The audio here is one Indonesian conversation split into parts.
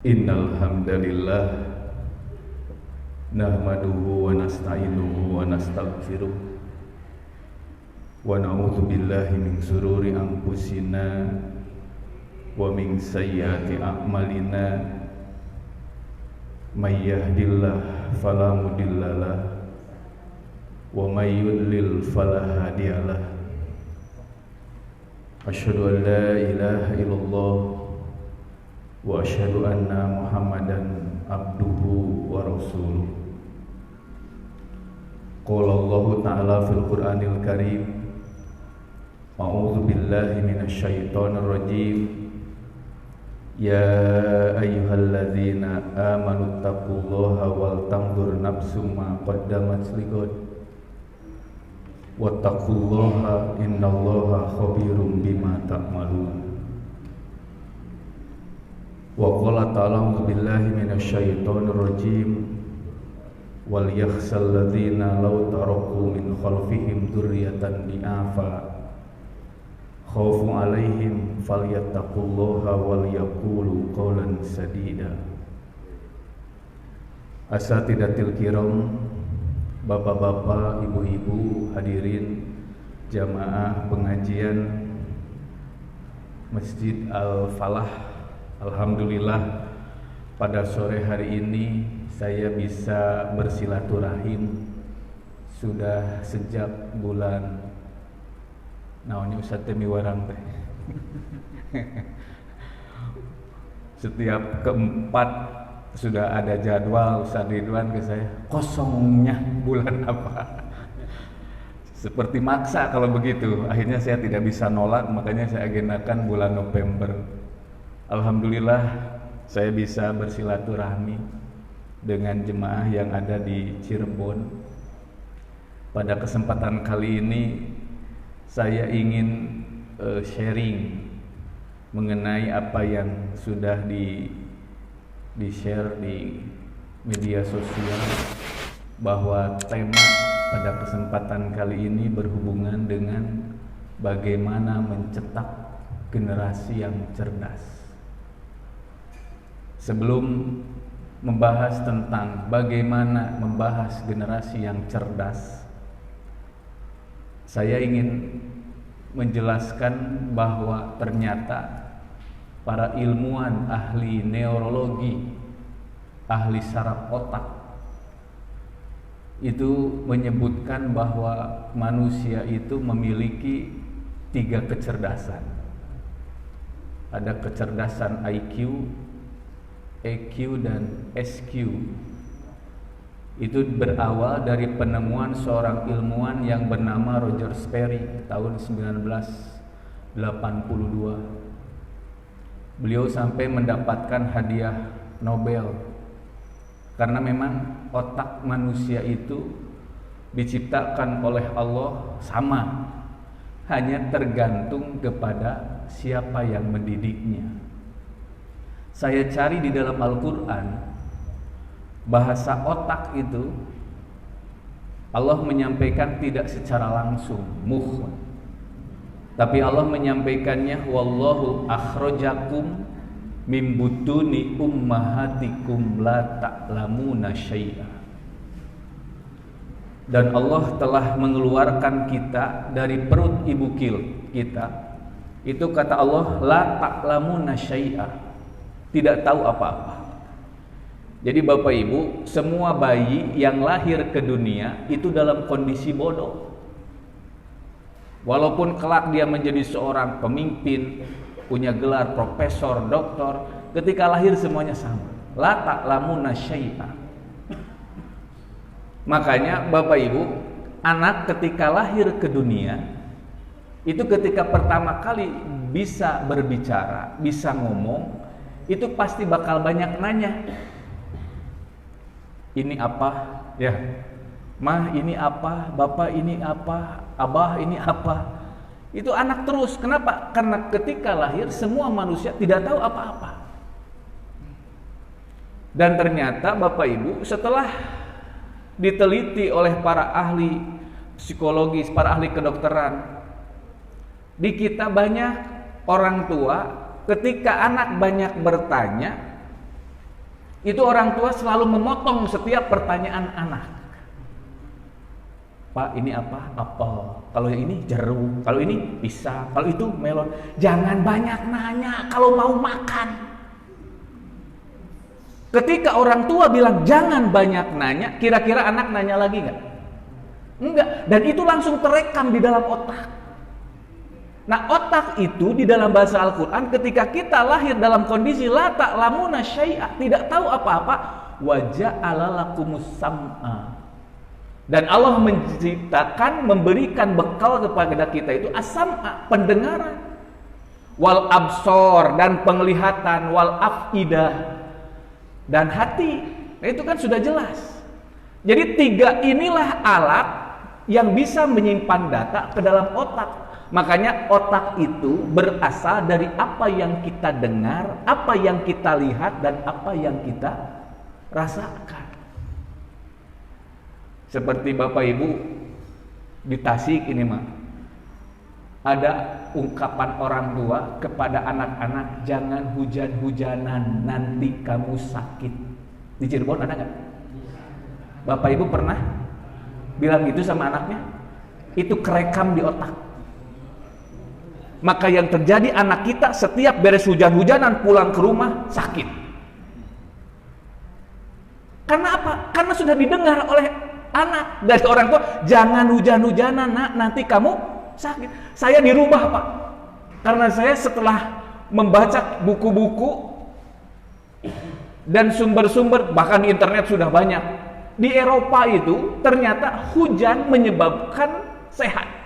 Innal hamdalillah nahmaduhu wa nasta'inuhu wa nastaghfiruh wa na'udzu billahi min shururi anfusina wa min sayyiati a'malina may yahdihillahu fala mudhillalah wa may yudlil fala hadiyalah. Asyhadu an la ilaha illallah wa asyhadu anna Muhammadan abduhu wa rasuluh. Qala Allah ta'ala fil Qur'anil Karim, a'udzu billahi minasyaitonir rajim. Ya ayyuhalladzina amanu taqullaha wal tanzur nafsum ma qaddamat lighad wattaqullaha innallaha khabirum bima ta'malun. Wa qala ta'ala a'udzu billahi minasyaitonir rajim wal yakhshal ladzina law taraku min khalfihim dzurriyyatan di'afa khaufu 'alaihim falyattaqullaha wal yaqulu qawlan sadida. Asatidatil kiram, bapak-bapak, ibu-ibu, hadirin jamaah pengajian Masjid Al-Falah. Alhamdulillah pada sore hari ini saya bisa bersilaturahim sudah sejak bulan naonnya Ustaz teh miwarang teh. Setiap keempat sudah ada jadwal Ustaz Ridwan ke saya, kosongnya bulan apa? Seperti maksa kalau begitu. Akhirnya saya tidak bisa nolak, makanya saya agendakan bulan November. Alhamdulillah saya bisa bersilaturahmi dengan jemaah yang ada di Cirebon. Pada kesempatan kali ini saya ingin sharing mengenai apa yang sudah di-share di media sosial, bahwa tema pada kesempatan kali ini berhubungan dengan bagaimana mencetak generasi yang cerdas. Sebelum membahas tentang bagaimana membahas generasi yang cerdas, saya ingin menjelaskan bahwa ternyata para ilmuwan ahli neurologi, ahli saraf otak itu menyebutkan bahwa manusia itu memiliki 3 kecerdasan. Ada kecerdasan IQ, EQ dan SQ. Itu berawal dari penemuan seorang ilmuwan yang bernama Roger Sperry tahun 1982. Beliau sampai mendapatkan hadiah Nobel karena memang otak manusia itu diciptakan oleh Allah sama, hanya tergantung kepada siapa yang mendidiknya. Saya cari di dalam Al-Quran, bahasa otak itu Allah menyampaikan tidak secara langsung, tapi Allah menyampaikannya, wallahu akhrajakum mim butuni ummahatikum la ta'lamuna syai'a. Dan Allah telah mengeluarkan kita dari perut ibu kita. Itu kata Allah, la ta'lamuna syai'a, tidak tahu apa-apa. Jadi Bapak Ibu, semua bayi yang lahir ke dunia itu dalam kondisi bodoh. Walaupun kelak dia menjadi seorang pemimpin, punya gelar profesor, doktor, ketika lahir semuanya sama. La ta'lamuna syai'a. Makanya Bapak Ibu, anak ketika lahir ke dunia, itu ketika pertama kali bisa berbicara, bisa ngomong, itu pasti bakal banyak nanya. Ini apa? Ya. Mah ini apa? Bapak ini apa? Abah ini apa? Itu anak terus. Kenapa? Karena ketika lahir semua manusia tidak tahu apa-apa. Dan ternyata Bapak Ibu, setelah diteliti oleh para ahli psikologis, para ahli kedokteran, di kita banyak orang tua ketika anak banyak bertanya, Itu orang tua selalu memotong setiap pertanyaan anak. Pak, ini apa? Apel. Kalau yang ini jeruk. Kalau ini pisang. Kalau itu melon. Jangan banyak nanya kalau mau makan. Ketika orang tua bilang jangan banyak nanya, kira-kira anak nanya lagi nggak? Enggak. Dan itu langsung terekam di dalam otak. Nah, otak itu di dalam bahasa Al-Quran, ketika kita lahir dalam kondisi la ta'lamuna syai'a, tidak tahu apa-apa, wa ja'ala lakumus sam'a. Dan Allah menciptakan, memberikan bekal kepada kita itu as-sam'a, pendengaran, wal absor, dan penglihatan, wal afidah, dan hati. Nah, itu kan sudah jelas. Jadi 3 inilah alat yang bisa menyimpan data ke dalam otak. Makanya otak itu berasal dari apa yang kita dengar, apa yang kita lihat, dan apa yang kita rasakan. Seperti Bapak Ibu di Tasik ini mah, ada ungkapan orang tua kepada anak-anak, jangan hujan-hujanan, nanti kamu sakit. Di Cirebon ada nggak? Bapak Ibu pernah bilang gitu sama anaknya? Itu kerekam di otak. Maka yang terjadi, anak kita setiap beres hujan-hujanan pulang ke rumah sakit. Karena apa? Karena sudah didengar oleh anak dari orang tua, jangan hujan-hujanan nak, nanti kamu sakit. Saya di rumah Pak, karena saya setelah membaca buku-buku dan sumber-sumber, bahkan di internet sudah banyak, di Eropa itu ternyata hujan menyebabkan sehat.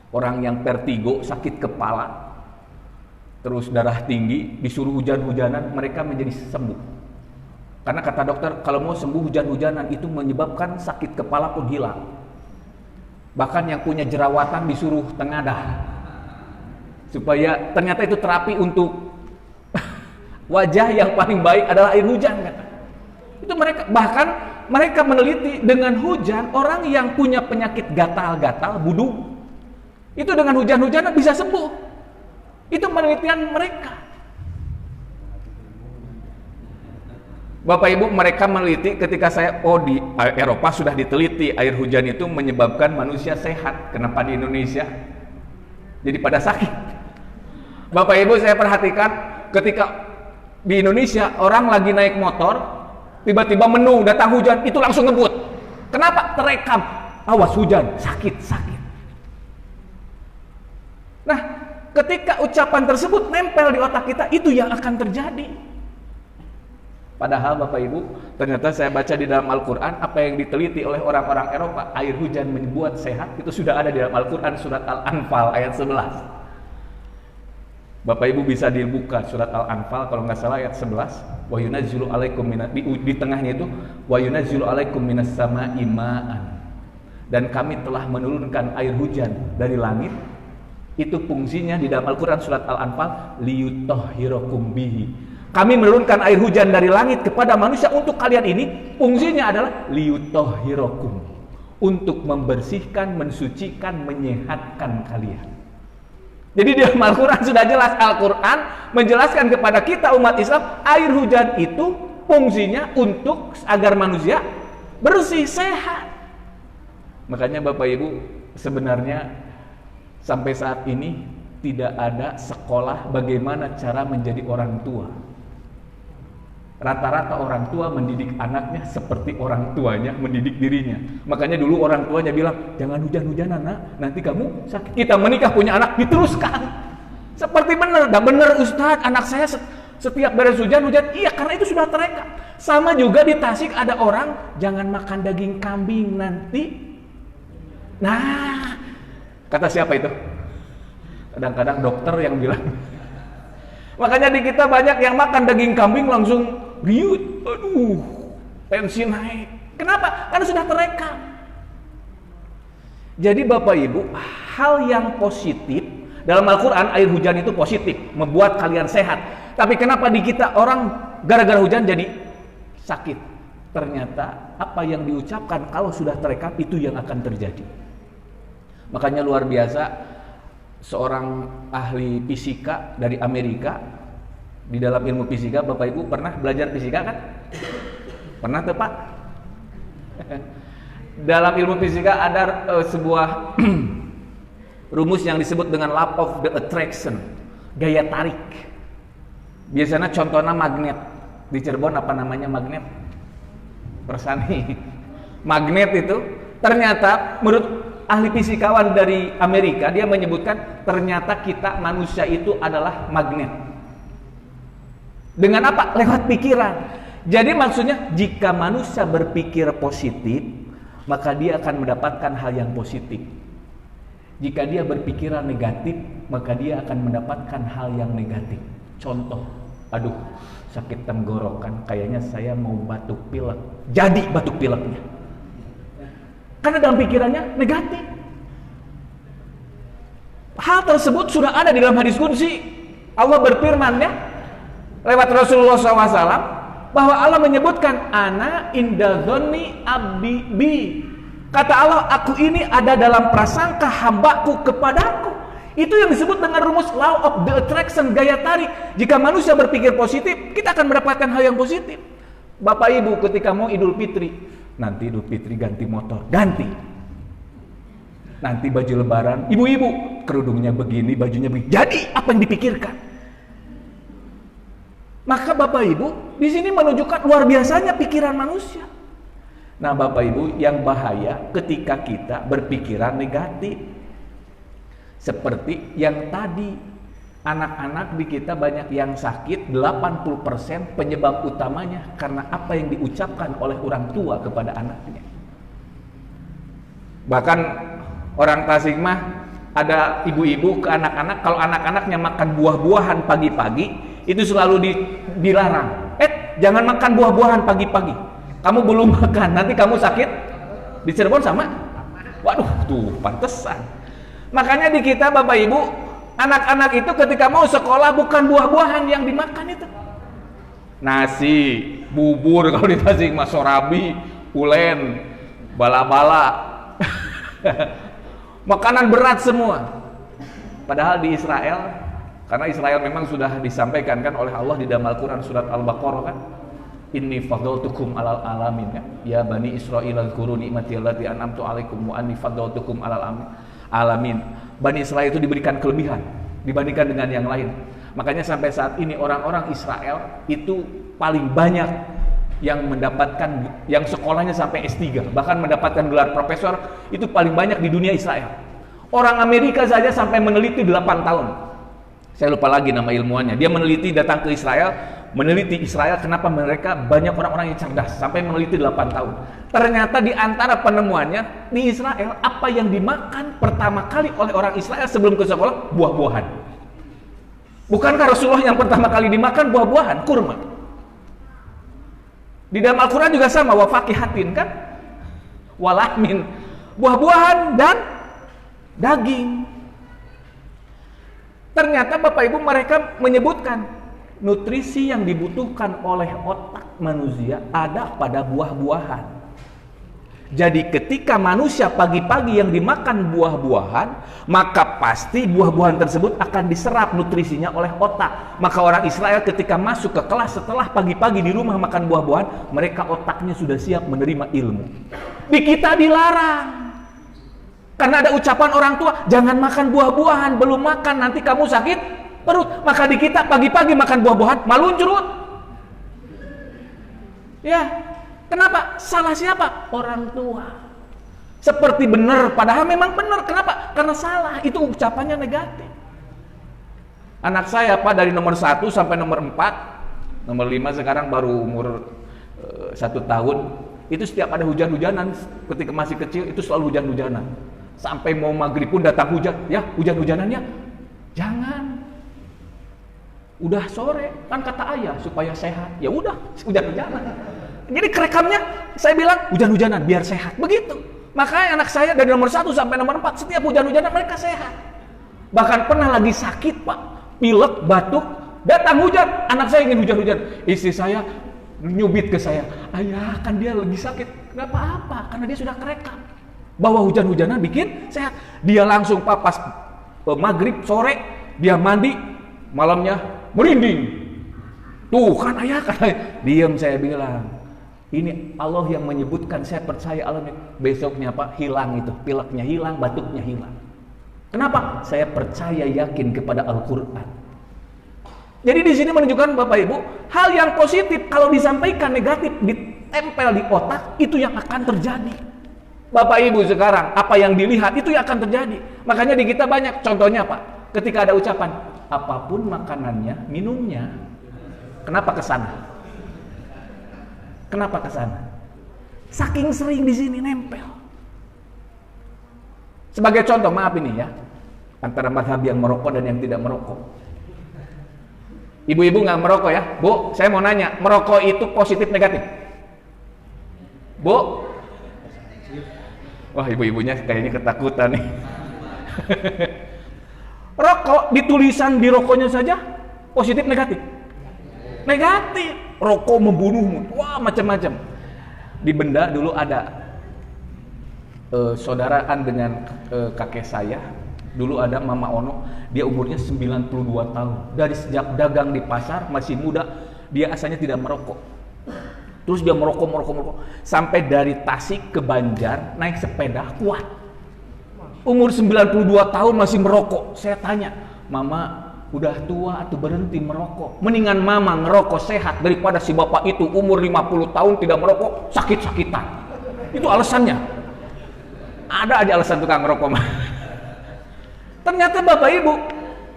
Orang yang vertigo, sakit kepala, terus darah tinggi, disuruh hujan-hujanan, mereka menjadi sembuh. Karena kata dokter, kalau mau sembuh hujan-hujanan itu menyebabkan sakit kepala pun hilang. Bahkan yang punya jerawatan disuruh tengadah, supaya ternyata itu terapi untuk wajah yang paling baik adalah air hujan, kata. Itu bahkan mereka meneliti dengan hujan, orang yang punya penyakit gatal-gatal, buduk, itu dengan hujan-hujanan bisa sembuh. Itu penelitian mereka. Bapak Ibu, mereka meneliti ketika saya, di Eropa sudah diteliti air hujan itu menyebabkan manusia sehat. Kenapa di Indonesia jadi pada sakit? Bapak Ibu, saya perhatikan ketika di Indonesia orang lagi naik motor, tiba-tiba menu datang hujan, itu langsung ngebut. Kenapa? Terekam. Awas hujan, sakit. Nah, ketika ucapan tersebut nempel di otak kita, itu yang akan terjadi. Padahal Bapak Ibu, ternyata saya baca di dalam Al-Quran, apa yang diteliti oleh orang-orang Eropa, air hujan membuat sehat, itu sudah ada di dalam Al-Quran, surat Al-Anfal ayat 11. Bapak Ibu bisa dibuka surat Al-Anfal, kalau nggak salah ayat 11. Wa yunazzilu alaikum di tengahnya itu, wa yunazzilu alaikum minas sama'i ma'an. Dan kami telah menurunkan air hujan dari langit. Itu fungsinya di dalam Al-Quran surat Al-Anfal, liyutahhirakum bihi. Kami menurunkan air hujan dari langit kepada manusia untuk kalian ini, fungsinya adalah liyutahhirakum, untuk membersihkan, mensucikan, menyehatkan kalian. Jadi di dalam Al-Quran sudah jelas, Al-Quran menjelaskan kepada kita umat Islam, air hujan itu fungsinya untuk agar manusia bersih, sehat. Makanya Bapak Ibu, sebenarnya sampai saat ini tidak ada sekolah bagaimana cara menjadi orang tua. Rata-rata orang tua mendidik anaknya seperti orang tuanya mendidik dirinya. Makanya dulu orang tuanya bilang, jangan hujan-hujanan nak, nanti kamu sakit. Kita menikah punya anak, diteruskan. Seperti benar, dah benar Ustadz, anak saya setiap beres hujan, iya karena itu sudah terekam. Sama juga di Tasik ada orang, jangan makan daging kambing nanti. Nah, kata siapa itu? Kadang-kadang dokter yang bilang. Makanya di kita banyak yang makan daging kambing langsung riut. Aduh, tensi naik. Kenapa? Karena sudah terekam. Jadi Bapak Ibu, hal yang positif dalam Al-Quran, air hujan itu positif, membuat kalian sehat. Tapi kenapa di kita orang gara-gara hujan jadi sakit? Ternyata apa yang diucapkan kalau sudah terekam itu yang akan terjadi. Makanya luar biasa, seorang ahli fisika dari Amerika Di dalam ilmu fisika, Bapak Ibu pernah belajar fisika kan? Pernah tuh Pak? Dalam ilmu fisika ada sebuah rumus yang disebut dengan law of the attraction, gaya tarik. Biasanya contohnya magnet. Di Cirebon apa namanya magnet? Persani. Magnet itu ternyata menurut ahli fisikawan dari Amerika, dia menyebutkan ternyata kita manusia itu adalah magnet. Dengan apa? Lewat pikiran. Jadi maksudnya jika manusia berpikir positif, maka dia akan mendapatkan hal yang positif. Jika dia berpikiran negatif, maka dia akan mendapatkan hal yang negatif. Contoh, aduh sakit tenggorokan, kayaknya saya mau batuk pilek. Jadi batuk pileknya. Karena dalam pikirannya negatif. Hal tersebut sudah ada di dalam hadis qudsi. Allah berfirman ya, lewat Rasulullah SAW, bahwa Allah menyebutkan ana inda dzanni abdi bi. Kata Allah, aku ini ada dalam prasangka hambaku kepadaku. Itu yang disebut dengan rumus law of the attraction, gaya tarik. Jika manusia berpikir positif, kita akan mendapatkan hal yang positif. Bapak Ibu ketika mau Idul Fitri, nanti Idul Fitri ganti motor, ganti. Nanti baju lebaran, ibu-ibu kerudungnya begini, bajunya begini. Jadi apa yang dipikirkan? Maka Bapak Ibu di sini menunjukkan luar biasanya pikiran manusia. Nah Bapak Ibu, yang bahaya ketika kita berpikiran negatif. Seperti yang tadi, anak-anak di kita banyak yang sakit, 80% penyebab utamanya karena apa yang diucapkan oleh orang tua kepada anaknya. Bahkan orang Tasik mah ada ibu-ibu ke anak-anak, kalau anak-anaknya makan buah-buahan pagi-pagi, itu selalu dilarang. Jangan makan buah-buahan pagi-pagi. Kamu belum makan, nanti kamu sakit. Di Cirebon sama? Waduh, tuh pantesan. Makanya di kita Bapak Ibu, anak-anak itu ketika mau sekolah bukan buah-buahan yang dimakan itu. Nasi, bubur kalau di Tasik mah, sorabi, ulen, bala-bala. Makanan berat semua. Padahal di Israel, karena Israel memang sudah disampaikan kan oleh Allah di dalam Al-Quran surat Al-Baqarah kan, inni fadhaltukum alal alamin kan, ya bani Israil azkuru ni'mati allati an'amtu alaikum wa anni fadhaltukum alal alamin. Bani Israel itu diberikan kelebihan dibandingkan dengan yang lain. Makanya sampai saat ini orang-orang Israel itu paling banyak yang mendapatkan, yang sekolahnya sampai S3, bahkan mendapatkan gelar profesor, itu paling banyak di dunia Israel. Orang Amerika saja sampai meneliti 8 tahun. Saya lupa lagi nama ilmuannya. Dia meneliti, datang ke Israel, meneliti Israel kenapa mereka banyak orang-orang yang cerdas, sampai meneliti 8 tahun. Ternyata di antara penemuannya di Israel, apa yang dimakan pertama kali oleh orang Israel sebelum ke sekolah? Buah-buahan. Bukankah Rasulullah yang pertama kali dimakan buah-buahan? Kurma. Di dalam Al-Quran juga sama, wa faqihatin kan? Walahmin. Buah-buahan dan daging. Ternyata Bapak Ibu mereka menyebutkan nutrisi yang dibutuhkan oleh otak manusia ada pada buah-buahan. Jadi ketika manusia pagi-pagi yang dimakan buah-buahan, maka pasti buah-buahan tersebut akan diserap nutrisinya oleh otak. Maka orang Israel ketika masuk ke kelas setelah pagi-pagi di rumah makan buah-buahan, mereka otaknya sudah siap menerima ilmu. Di kita dilarang. Karena ada ucapan orang tua, jangan makan buah-buahan, belum makan nanti kamu sakit perut. Maka di kita pagi-pagi makan buah-buahan, maluncurut. Ya, kenapa? Salah siapa? Orang tua. Seperti benar, padahal memang benar. Kenapa? Karena salah, itu ucapannya negatif. Anak saya Pak dari nomor 1 sampai nomor 4, nomor 5 sekarang baru umur 1 tahun. Itu setiap ada hujan-hujanan, ketika masih kecil itu selalu hujan-hujanan. Sampai mau maghrib pun datang hujan, ya hujan-hujanannya jangan. Udah sore, kan kata ayah supaya sehat. Ya udah, hujan-hujanan. Jadi kerekamnya saya bilang hujan-hujanan biar sehat. Begitu. Makanya anak saya dari nomor 1 sampai nomor 4 setiap hujan-hujanan mereka sehat. Bahkan pernah lagi sakit Pak, pilek, batuk, datang hujan, anak saya ingin hujan-hujan. Istri saya nyubit ke saya, ayah kan dia lagi sakit. Gak apa-apa, karena dia sudah kerekam bahwa hujan-hujanan bikin sehat. Dia langsung Pak pas maghrib sore dia mandi, malamnya merinding. Tuh kan ayah, diam saya bilang. Ini Allah yang menyebutkan, saya percaya Allah. Besoknya Pak hilang itu, pileknya hilang, batuknya hilang. Kenapa? Saya percaya yakin kepada Al-Quran. Jadi di sini menunjukkan Bapak Ibu, hal yang positif kalau disampaikan negatif ditempel di otak, itu yang akan terjadi. Bapak Ibu sekarang, apa yang dilihat itu yang akan terjadi. Makanya di kita banyak, contohnya Pak, ketika ada ucapan, apapun makanannya, minumnya, kenapa ke sana? Kenapa ke sana? Saking sering di sini nempel. Sebagai contoh, maaf ini ya, antara mazhab yang merokok dan yang tidak merokok. Ibu-ibu nggak merokok ya, Bu? Saya mau nanya, merokok itu positif negatif? Bu? Wah, ibu-ibunya kayaknya ketakutan nih. Rokok, ditulisan di rokoknya saja positif negatif? Negatif. Rokok membunuhmu, wah macam-macam. Di Benda dulu ada saudaraan dengan kakek saya. Dulu ada Mama Ono, dia umurnya 92 tahun. Dari sejak dagang di pasar, masih muda, dia asalnya tidak merokok. Terus dia merokok. Sampai dari Tasik ke Banjar, naik sepeda, kuat. Umur 92 tahun masih merokok. Saya tanya, Mama, udah tua atau berhenti merokok? Mendingan Mama ngerokok sehat daripada si bapak itu umur 50 tahun tidak merokok, sakit-sakitan. Itu alasannya. Ada aja alasan tukang ngerokok. Ternyata Bapak Ibu,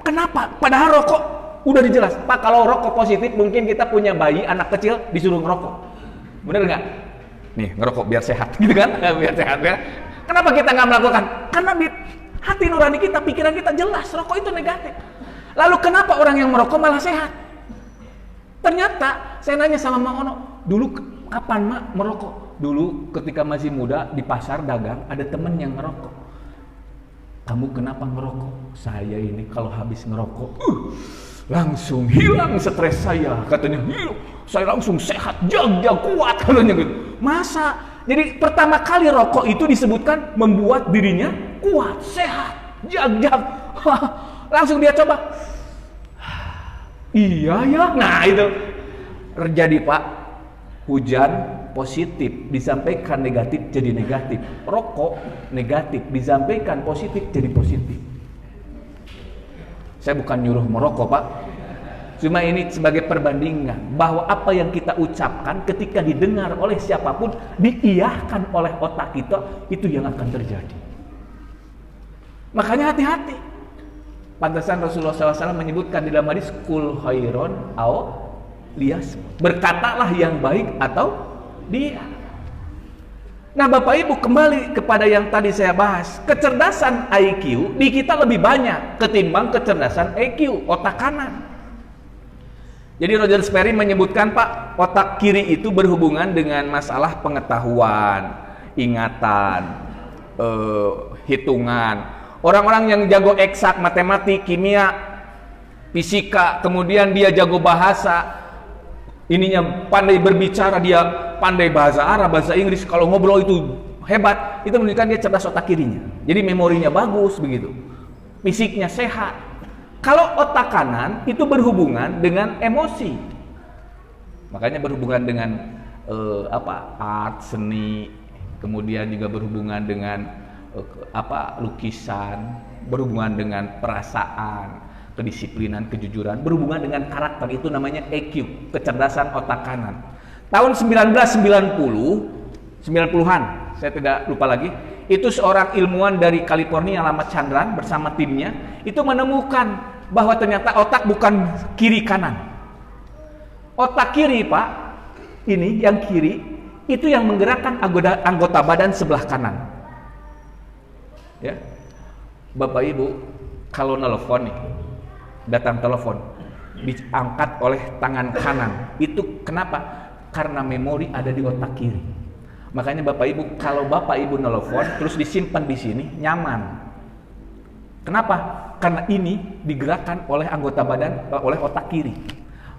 kenapa? Padahal rokok udah dijelas. Pak, kalau rokok positif mungkin kita punya bayi, anak kecil disuruh ngerokok. Bener nggak? Nih, ngerokok biar sehat, gitu kan? Biar sehat ya. Kenapa kita nggak melakukan? Karena di hati nurani kita, pikiran kita jelas rokok itu negatif. Lalu kenapa orang yang merokok malah sehat? Ternyata saya nanya sama Mak Ono, dulu kapan Mak merokok? Dulu ketika masih muda di pasar dagang ada temen yang ngerokok. Kamu kenapa ngerokok? Saya ini kalau habis ngerokok, langsung hilang stres saya. Katanya, saya langsung sehat, jag kuat katanya gitu. Masa? Jadi pertama kali rokok itu disebutkan membuat dirinya kuat, sehat, jag. Langsung dia coba. Iya ya. Nah itu terjadi Pak. Hujan positif disampaikan negatif jadi negatif. Rokok negatif disampaikan positif jadi positif. Saya bukan nyuruh merokok Pak. Cuma ini sebagai perbandingan bahwa apa yang kita ucapkan ketika didengar oleh siapapun, diiyahkan oleh otak kita, itu yang akan terjadi. Makanya hati-hati. Pantesan Rasulullah SAW menyebutkan di dalam hadis kul khairon au lias, berkatalah yang baik atau dia. Nah Bapak Ibu, kembali kepada yang tadi saya bahas, kecerdasan IQ di kita lebih banyak ketimbang kecerdasan EQ, otak kanan. Jadi Roger Sperry menyebutkan Pak, otak kiri itu berhubungan dengan masalah pengetahuan, ingatan, hitungan. Orang-orang yang jago eksak, matematik, kimia, fisika, kemudian dia jago bahasa, ininya pandai berbicara, dia pandai bahasa Arab, bahasa Inggris, kalau ngobrol itu hebat, itu menunjukkan dia cerdas otak kirinya. Jadi memorinya bagus begitu, fisiknya sehat. Kalau otak kanan itu berhubungan dengan emosi, makanya berhubungan dengan art, seni, kemudian juga berhubungan dengan lukisan, berhubungan dengan perasaan, kedisiplinan, kejujuran, berhubungan dengan karakter, itu namanya EQ, kecerdasan otak kanan. Tahun 90-an, saya tidak lupa lagi, itu seorang ilmuwan dari California, Lamat Chandran bersama timnya, itu menemukan bahwa ternyata otak bukan kiri kanan. Otak kiri Pak, ini yang kiri, itu yang menggerakkan anggota badan sebelah kanan. Ya, Bapak Ibu, kalau nelfon nih, datang telepon, diangkat oleh tangan kanan. Itu kenapa? Karena memori ada di otak kiri. Makanya Bapak Ibu, kalau Bapak Ibu nelfon terus disimpan di sini, nyaman. Kenapa? Karena ini digerakkan oleh anggota badan, oleh otak kiri.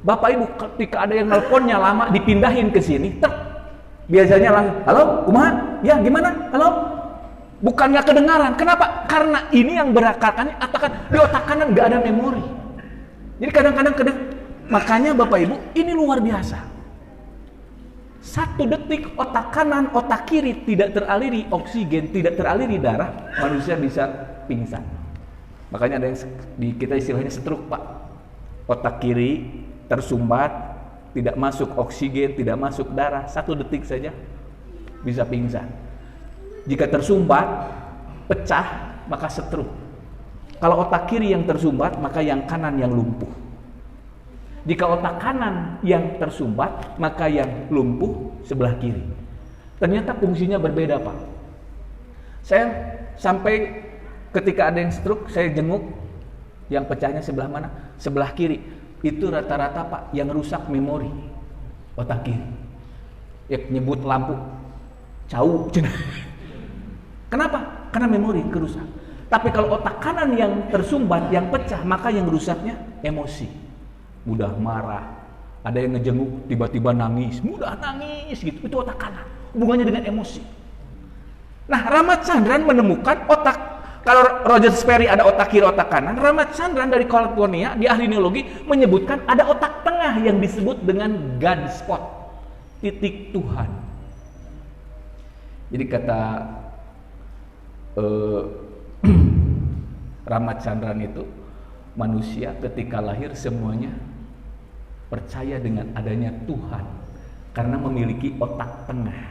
Bapak Ibu, ketika ada yang nelfonnya lama, dipindahin ke sini, biasanya langsung, halo, kumaha? Ya, gimana? Halo? Bukan nggak kedengaran. Kenapa? Karena ini yang berakatannya di otak kanan nggak ada memori. Jadi kadang-kadang Makanya Bapak Ibu, ini luar biasa. 1 detik otak kanan, otak kiri tidak teraliri oksigen, tidak teraliri darah, manusia bisa pingsan. Makanya ada yang kita istilahnya stroke, Pak. Otak kiri tersumbat, tidak masuk oksigen, tidak masuk darah, 1 detik saja bisa pingsan. Jika tersumbat, pecah, maka stroke. Kalau otak kiri yang tersumbat, maka yang kanan yang lumpuh. Jika otak kanan yang tersumbat, maka yang lumpuh sebelah kiri. Ternyata fungsinya berbeda, Pak. Saya sampai ketika ada yang stroke, saya jenguk, yang pecahnya sebelah mana? Sebelah kiri. Itu rata-rata, Pak, yang rusak memori otak kiri. Ya, nyebut lampu jauh. Kenapa? Karena memori kerusak. Tapi kalau otak kanan yang tersumbat, yang pecah, maka yang rusaknya emosi. Mudah marah, ada yang ngejenguk tiba-tiba nangis, mudah nangis gitu, itu otak kanan, hubungannya dengan emosi. Nah, Ramachandran menemukan otak, kalau Roger Sperry ada otak kiri, otak kanan, Ramachandran dari California di ahli neurologi menyebutkan ada otak tengah yang disebut dengan God spot, titik Tuhan. Jadi kata Ramachandran itu, manusia ketika lahir semuanya percaya dengan adanya Tuhan karena memiliki otak tengah.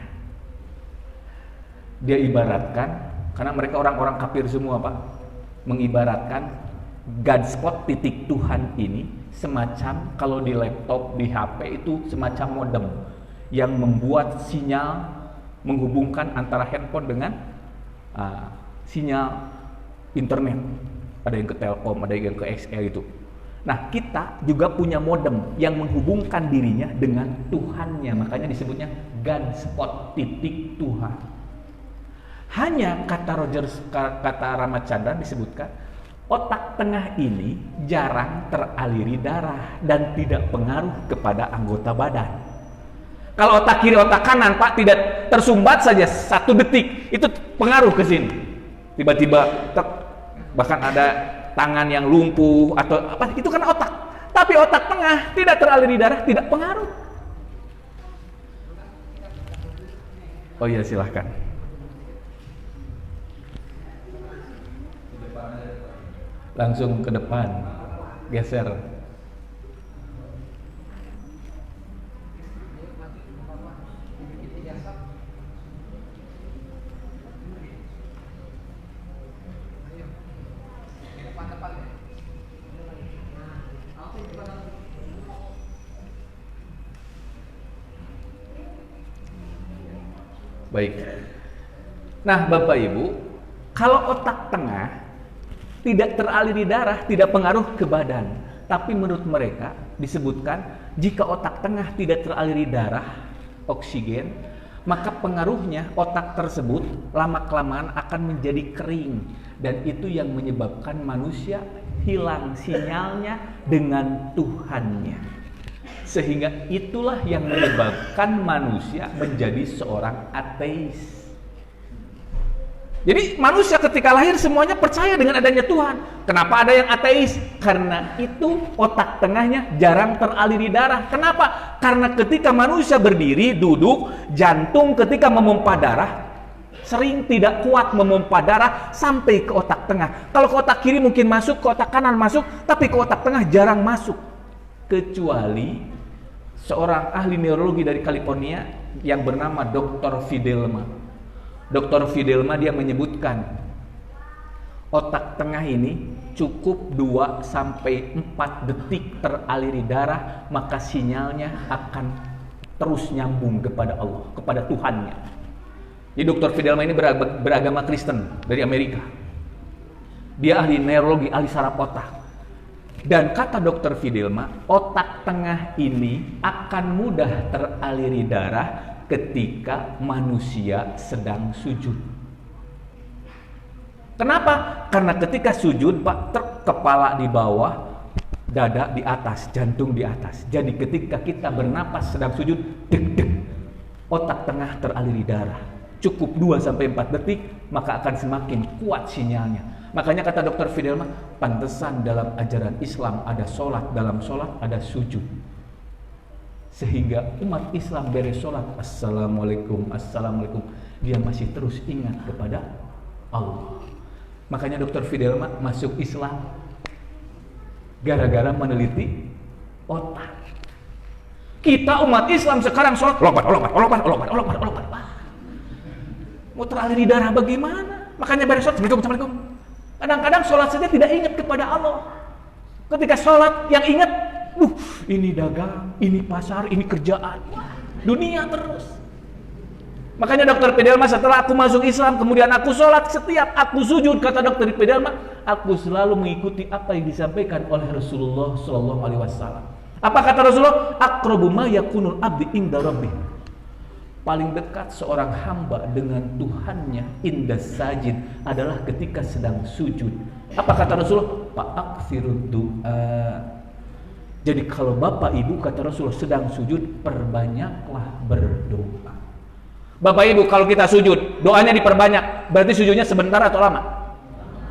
Dia ibaratkan, karena mereka orang-orang kafir semua, Pak, mengibaratkan God spot, titik Tuhan ini semacam kalau di laptop, di HP itu semacam modem yang membuat sinyal menghubungkan antara handphone dengan sinyal internet. Ada yang ke Telkom, ada yang ke XL itu. Nah, kita juga punya modem yang menghubungkan dirinya dengan Tuhannya. Makanya disebutnya God spot, titik Tuhan. Hanya kata Ramachandran disebutkan, otak tengah ini jarang teraliri darah dan tidak pengaruh kepada anggota badan. Kalau otak kiri, otak kanan, Pak, tidak tersumbat saja 1 detik, itu pengaruh ke sini. Tiba-tiba bahkan ada tangan yang lumpuh atau apa, itu kan otak. Tapi otak tengah tidak teraliri darah, tidak pengaruh. Oh iya, silahkan. Langsung ke depan, geser. Baik. Nah, Bapak Ibu, kalau otak tengah tidak teraliri darah, tidak pengaruh ke badan. Tapi menurut mereka disebutkan jika otak tengah tidak teraliri darah, oksigen, maka pengaruhnya otak tersebut lama-kelamaan akan menjadi kering. Dan itu yang menyebabkan manusia hilang sinyalnya dengan Tuhannya. Sehingga itulah yang menyebabkan manusia menjadi seorang ateis. Jadi manusia ketika lahir semuanya percaya dengan adanya Tuhan. Kenapa ada yang ateis? Karena itu otak tengahnya jarang teraliri darah. Kenapa? Karena ketika manusia berdiri, duduk, jantung ketika memompa darah sering tidak kuat memompa darah sampai ke otak tengah. Kalau ke otak kiri mungkin masuk, ke otak kanan masuk, tapi ke otak tengah jarang masuk. Kecuali seorang ahli neurologi dari California yang bernama Dr. Fidelma. Dr. Fidelma dia menyebutkan otak tengah ini cukup 2-4 detik teraliri darah, maka sinyalnya akan terus nyambung kepada Allah, kepada Tuhannya. Jadi Dr. Fidelma ini beragama Kristen dari Amerika. Dia ahli neurologi, ahli saraf otak. Dan kata Dr. Fidelma, otak tengah ini akan mudah teraliri darah ketika manusia sedang sujud. Kenapa? Karena ketika sujud, Pak, kepala di bawah, dada di atas, jantung di atas. Jadi ketika kita bernapas sedang sujud, deg-deg, otak tengah teraliri darah. Cukup 2-4 detik, maka akan semakin kuat sinyalnya. Makanya kata Dr. Fidelma, pantesan dalam ajaran Islam ada sholat, dalam sholat ada sujud. Sehingga umat Islam beres sholat, assalamualaikum, assalamualaikum, dia masih terus ingat kepada Allah. Makanya Dr. Fidelma masuk Islam gara-gara meneliti otak. Kita umat Islam sekarang sholat, Allah. Mau teraliri darah bagaimana? Makanya beres sholat, assalamualaikum. Kadang-kadang sholat saja tidak ingat kepada Allah. Ketika sholat yang ingat, ini dagang, ini pasar, ini kerjaan, dunia terus. Makanya Dr. Fidelma setelah aku masuk Islam, kemudian aku sholat, setiap aku sujud, kata Dr. Fidelma, aku selalu mengikuti apa yang disampaikan oleh Rasulullah SAW. Apa kata Rasulullah? Aqrabu ma yakunul abdi inda rabbih. Paling dekat seorang hamba dengan Tuhannya indas sajid adalah ketika sedang sujud. Apa kata Rasulullah? Fa'aksirud du'a. Jadi kalau bapak ibu, kata Rasulullah, sedang sujud, perbanyaklah berdoa. Bapak ibu, kalau kita sujud, doanya diperbanyak, berarti sujudnya sebentar atau lama?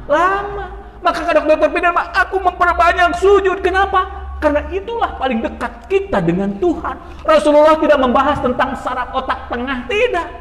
Lama. Maka kata Dr. Fidelma, aku memperbanyak sujud. Kenapa? Karena itulah paling dekat kita dengan Tuhan. Rasulullah tidak membahas tentang saraf otak tengah, tidak.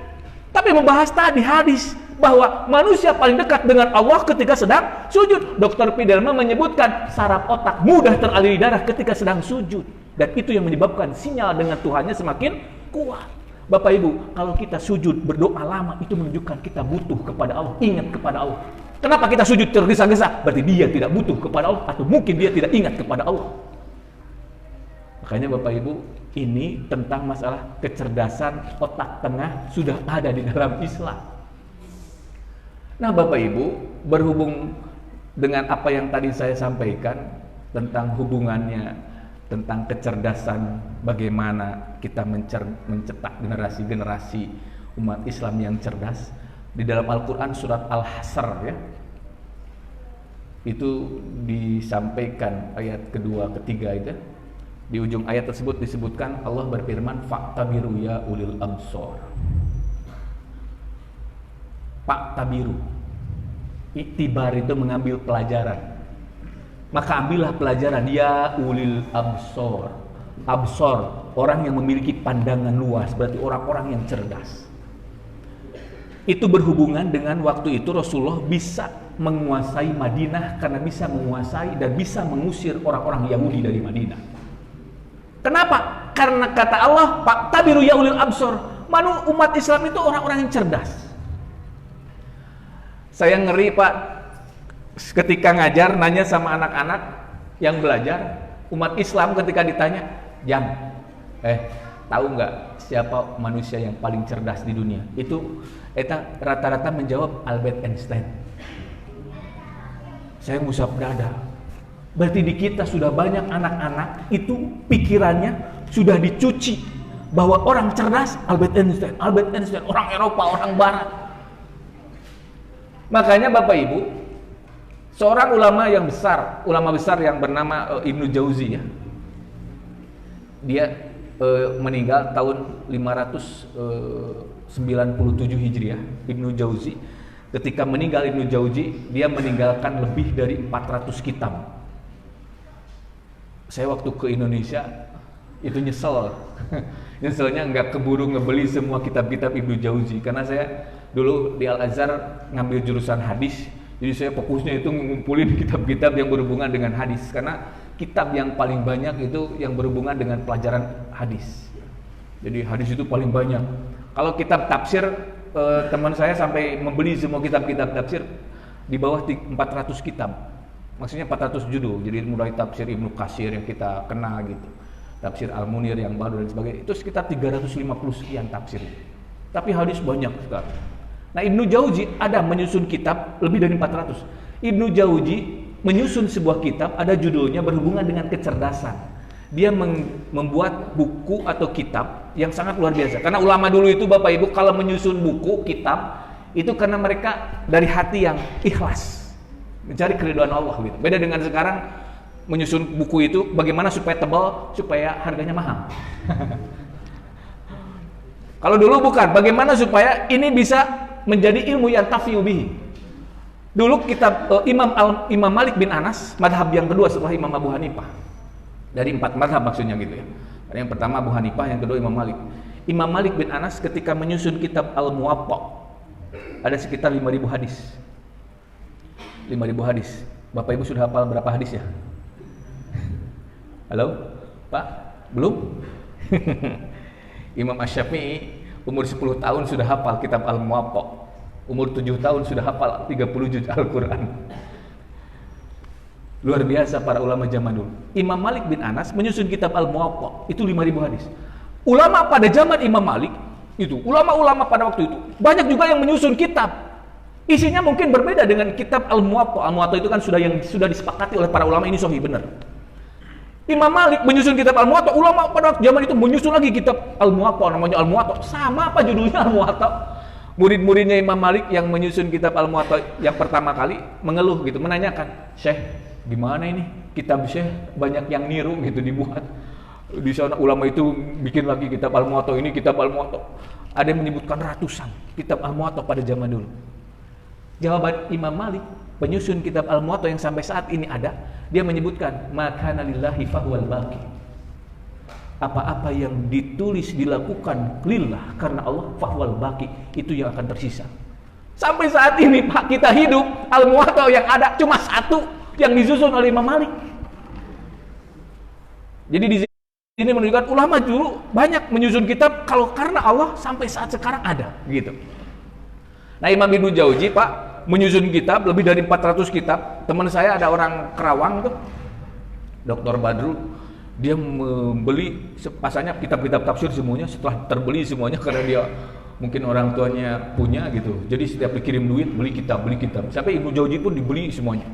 Tapi membahas tadi hadis bahwa manusia paling dekat dengan Allah ketika sedang sujud. Dr. Fidelma menyebutkan saraf otak mudah teraliri darah ketika sedang sujud. Dan itu yang menyebabkan sinyal dengan Tuhannya semakin kuat. Bapak Ibu, kalau kita sujud berdoa lama, itu menunjukkan kita butuh kepada Allah, ingat kepada Allah. Kenapa kita sujud tergesa-gesa? Berarti dia tidak butuh kepada Allah, atau mungkin dia tidak ingat kepada Allah. Makanya Bapak Ibu, ini tentang masalah kecerdasan otak tengah sudah ada di dalam Islam. Nah Bapak Ibu, berhubung dengan apa yang tadi saya sampaikan tentang hubungannya, tentang kecerdasan, bagaimana kita mencetak generasi-generasi umat Islam yang cerdas. Di dalam Al-Quran surat Al-Hasr ya, itu disampaikan ayat kedua, ketiga itu. Di ujung ayat tersebut disebutkan Allah berfirman, fa'tabiru ya ulil absor. Fa'tabiru, iktibar itu mengambil pelajaran. Maka ambillah pelajaran ya ulil absor. Absor, orang yang memiliki pandangan luas, berarti orang-orang yang cerdas. Itu berhubungan dengan waktu itu Rasulullah bisa menguasai Madinah karena bisa menguasai dan bisa mengusir orang-orang Yahudi dari Madinah. Kenapa? Karena kata Allah, fa'tabiru ya ulil absor. Umat Islam itu orang-orang yang cerdas. Saya ngeri Pak, ketika ngajar nanya sama anak-anak yang belajar, umat Islam ketika ditanya, Jam, tahu nggak siapa manusia yang paling cerdas di dunia? Itu rata-rata menjawab Albert Einstein. Saya ngusap dada. Berarti di kita sudah banyak anak-anak itu pikirannya sudah dicuci bahwa orang cerdas Albert Einstein, orang Eropa, orang Barat. Makanya Bapak Ibu, seorang ulama besar yang bernama Ibnu Jauzi ya. Dia meninggal tahun 597 Hijriah, Ibnu Jauzi. Ketika meninggal Ibnu Jauzi, dia meninggalkan lebih dari 400 kitab. Saya waktu ke Indonesia itu nyesel. Nyeselnya nggak keburu ngebeli semua kitab-kitab Ibnu Jauzi karena saya dulu di Al-Azhar ngambil jurusan hadis. Jadi saya fokusnya itu ngumpulin kitab-kitab yang berhubungan dengan hadis karena kitab yang paling banyak itu yang berhubungan dengan pelajaran hadis. Jadi hadis itu paling banyak. Kalau kitab tafsir, teman saya sampai membeli semua kitab-kitab tafsir di bawah 400 kitab. Maksudnya 400 judul, jadi mulai tafsir Ibnu Katsir yang kita kenal gitu, tafsir Al-Munir yang baru dan sebagainya, itu sekitar 350 sekian tafsir. Tapi hadis banyak sekali. Nah Ibnu Jauzi ada menyusun kitab lebih dari 400. Ibnu Jauzi menyusun sebuah kitab, ada judulnya berhubungan dengan kecerdasan. Dia membuat buku atau kitab yang sangat luar biasa. Karena ulama dulu itu Bapak Ibu kalau menyusun buku, kitab, itu karena mereka dari hati yang ikhlas. Mencari keridhaan Allah gitu. Beda dengan sekarang menyusun buku itu bagaimana supaya tebal, supaya harganya mahal. Kalau dulu bukan, bagaimana supaya ini bisa menjadi ilmu yang tafiu bihi. Dulu kitab Imam Malik bin Anas, madhab yang kedua setelah Imam Abu Hanifah. Dari 4 madhab maksudnya gitu ya. Yang pertama Abu Hanifah, yang kedua Imam Malik. Imam Malik bin Anas ketika menyusun kitab Al-Muwatta, ada sekitar 5.000 hadis. 5.000 hadis. Bapak Ibu sudah hafal berapa hadis ya? Halo? Pak? Belum? Imam Asy-Syafi'i umur 10 tahun sudah hafal kitab Al-Muwatta. Umur 7 tahun sudah hafal 30 juz Al-Quran. Luar biasa para ulama zaman dulu. Imam Malik bin Anas menyusun kitab Al-Muwatta, itu 5.000 hadis. Ulama pada zaman Imam Malik, itu ulama-ulama pada waktu itu, banyak juga yang menyusun kitab. Isinya mungkin berbeda dengan kitab Al-Muwatta. Al-Muwatta itu kan sudah disepakati oleh para ulama ini sahih benar. Imam Malik menyusun kitab Al-Muwatta, ulama pada zaman itu menyusun lagi kitab Al-Muwatta, namanya Al-Muwatta. Sama apa judulnya Al-Muwatta? Murid-muridnya Imam Malik yang menyusun kitab Al-Muwatta yang pertama kali mengeluh gitu, menanyakan, "Syekh, gimana ini? Kitab Syekh banyak yang niru gitu dibuat. Di sana ulama itu bikin lagi kitab Al-Muwatta, ini kitab Al-Muwatta." Ada yang menyebutkan ratusan kitab Al-Muwatta pada zaman dulu. Jawaban Imam Malik, penyusun kitab Al-Muwatta yang sampai saat ini ada, dia menyebutkan, "Makana lillahi fahuwal baqi." Apa-apa yang ditulis dilakukan lillah karena Allah, fahuwal baqi, itu yang akan tersisa. Sampai saat ini Pak, kita hidup, Al-Muwatta yang ada cuma satu yang disusun oleh Imam Malik. Jadi di sini menunjukkan ulama dulu banyak menyusun kitab kalau karena Allah, sampai saat sekarang ada gitu. Nah, Imam Ibnu Jauzi Pak menyusun kitab lebih dari 400 kitab. Teman saya ada orang Kerawang tuh, Dr. Badrul, dia membeli pasanya kitab-kitab tafsir semuanya, setelah terbeli semuanya karena dia mungkin orang tuanya punya gitu. Jadi setiap dikirim duit beli kitab. Sampai Ibnu Jauzi pun dibeli semuanya.